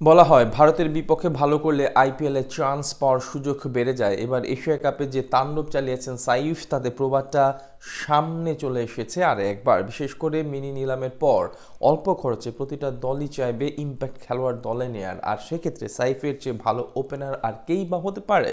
বলা হয় ভারতের বিপক্ষে ভালো করলে আইপিএলে চান্স পাওয়ার সুযোগ বেড়ে যায়। এবার এশিয়া কাপে যে তাণ্ডব চালিয়েছেন সাইফ, তাতে প্রবাদটা সামনে চলে এসেছে আর একবার। বিশেষ করে মিনি নিলামের পর অল্প খরচে প্রতিটা দলই চাইবে ইম্প্যাক্ট খেলোয়াড় দলে নেয়ার, আর সেক্ষেত্রে সাইফের চেয়ে ভালো ওপেনার আর কেই বা হতে পারে।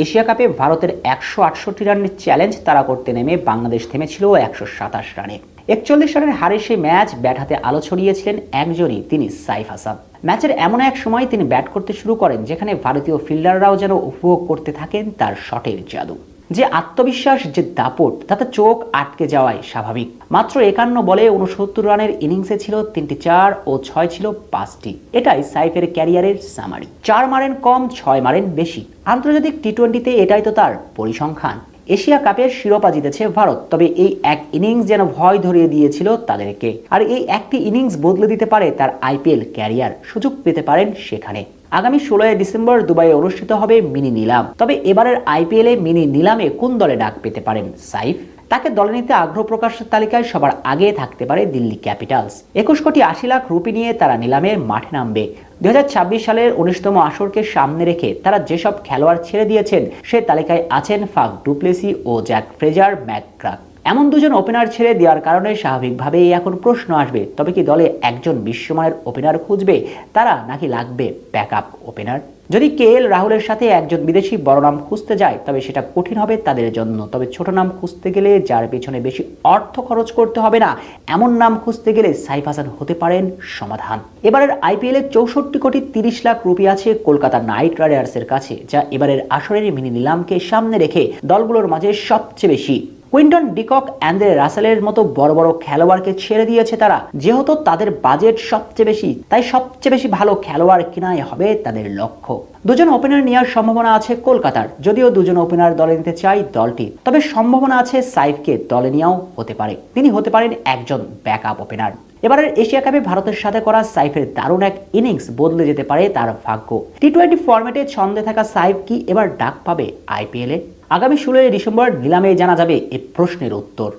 এশিয়া কাপে ভারতের 168 রানের চ্যালেঞ্জ তারা করতে নেমে বাংলাদেশ থেমেছিল 127 রানে। 41 রানের হারে সেই ম্যাচ ব্যাট হাতে আলো ছড়িয়েছিলেন একজনই, তিনি সাইফ হাসান। ম্যাচের এমন এক সময় তিনি ব্যাট করতে শুরু করেন যেখানে ভারতীয় ফিল্ডাররাও যেন উপভোগ করতে থাকেন তার শটের জাদু। যে আত্মবিশ্বাস, যে দাপট, তাতে চোখ আটকে যাওয়াই স্বাভাবিক। মাত্র 51 বলে 69 রানের ইনিংসে ছিল 3টি 4 ও 6 ছিল 5টি। এটাই সাইফের ক্যারিয়ারের সামারি। 4 মারেন কম, 6 মারেন বেশি। আন্তর্জাতিক টি-20তে এটাই তো তার পরিসংখ্যান। এশিয়া কাপের শিরোপা জিতেছে ভারত, তবে এই এক ইনিংস যেন ভয় ধরিয়ে দিয়েছিল তাদেরকে। আর এই একটি ইনিংস বদলে দিতে পারে তার আইপিএল ক্যারিয়ার। সুযোগ পেতে পারেন সেখানে। আগামী 16 ডিসেম্বর দুবাইয়ে অনুষ্ঠিত হবে মিনি নিলাম। তবে এবারের আইপিএলে মিনি নিলামে কোন দলে ডাক পেতে পারেন সাইফ? তাকে দলে নিতে আগ্রহ প্রকাশের তালিকায় সবার আগে থাকতে পারে দিল্লি ক্যাপিটালস। 21 কোটি 80 লাখ রুপি নিয়ে তারা নিলামে মাঠে নামবে। 2026 সালের 19তম আসরকে সামনে রেখে তারা যেসব খেলোয়াড় ছেড়ে দিয়েছেন সে তালিকায় আছেন ফাফ ডু প্লেসি ও জ্যাক ফ্রেজার ম্যাকগ্রাথ। এমন দুজন ওপেনার ছেড়ে দেওয়ার কারণে স্বাভাবিকভাবেই এখন প্রশ্ন আসবে, তবে কি দলে একজন বিশ্বমানের ওপেনার খুঁজবে তারা, নাকি লাগবে ব্যাকআপ ওপেনার? যদি কেএল রাহুলের সাথে একজন বিদেশি বড় নাম খুঁজতে যায় তবে সেটা কঠিন হবে তাদের জন্য। তবে ছোট নাম খুঁজতে গেলে, যার পেছনে বেশি অর্থ খরচ করতে হবে না, এমন নাম খুঁজতে গেলে সাইফ হাসান হতে পারেন সমাধান। এবারের আইপিএলে 64 কোটি 30 লাখ রুপি আছে কলকাতা নাইট রাইডার্সের কাছে, যা এবারের আসরের মিনি নিলামকে সামনে রেখে দলগুলোর মাঝে সবচেয়ে বেশি। কুইন্টন ডিকক, অ্যান্দ্রে রাসেলের মতো বড় বড় খেলোয়াড়কে ছেড়ে দিয়েছে তারা। যেহেতু তাদের বাজেট সবচেয়ে বেশি, তাই সবচেয়ে বেশি ভালো খেলোয়াড় কেনাই হবে তাদের লক্ষ্য। দুজন ওপেনার নেওয়ার সম্ভাবনা আছে কলকাতার। যদিও দুজন ওপেনার দলে নিতে চাই দলটি, তবে সম্ভাবনা আছে সাইফকে দলে নেওয়াও হতে পারে। তিনি হতে পারেন একজন ব্যাকআপ ওপেনার। এবারের এশিয়া কাপে ভারতের সাথে করা সাইফের দারুণ এক ইনিংস বদলে যেতে পারে তার ভাগ্য। টি-20 ফরম্যাটে ছন্দে থাকা সাইফ কি এবার ডাক পাবে আইপিএলে? আগামী 16 ডিসেম্বর নিলামে জানা যাবে এই প্রশ্নের উত্তর।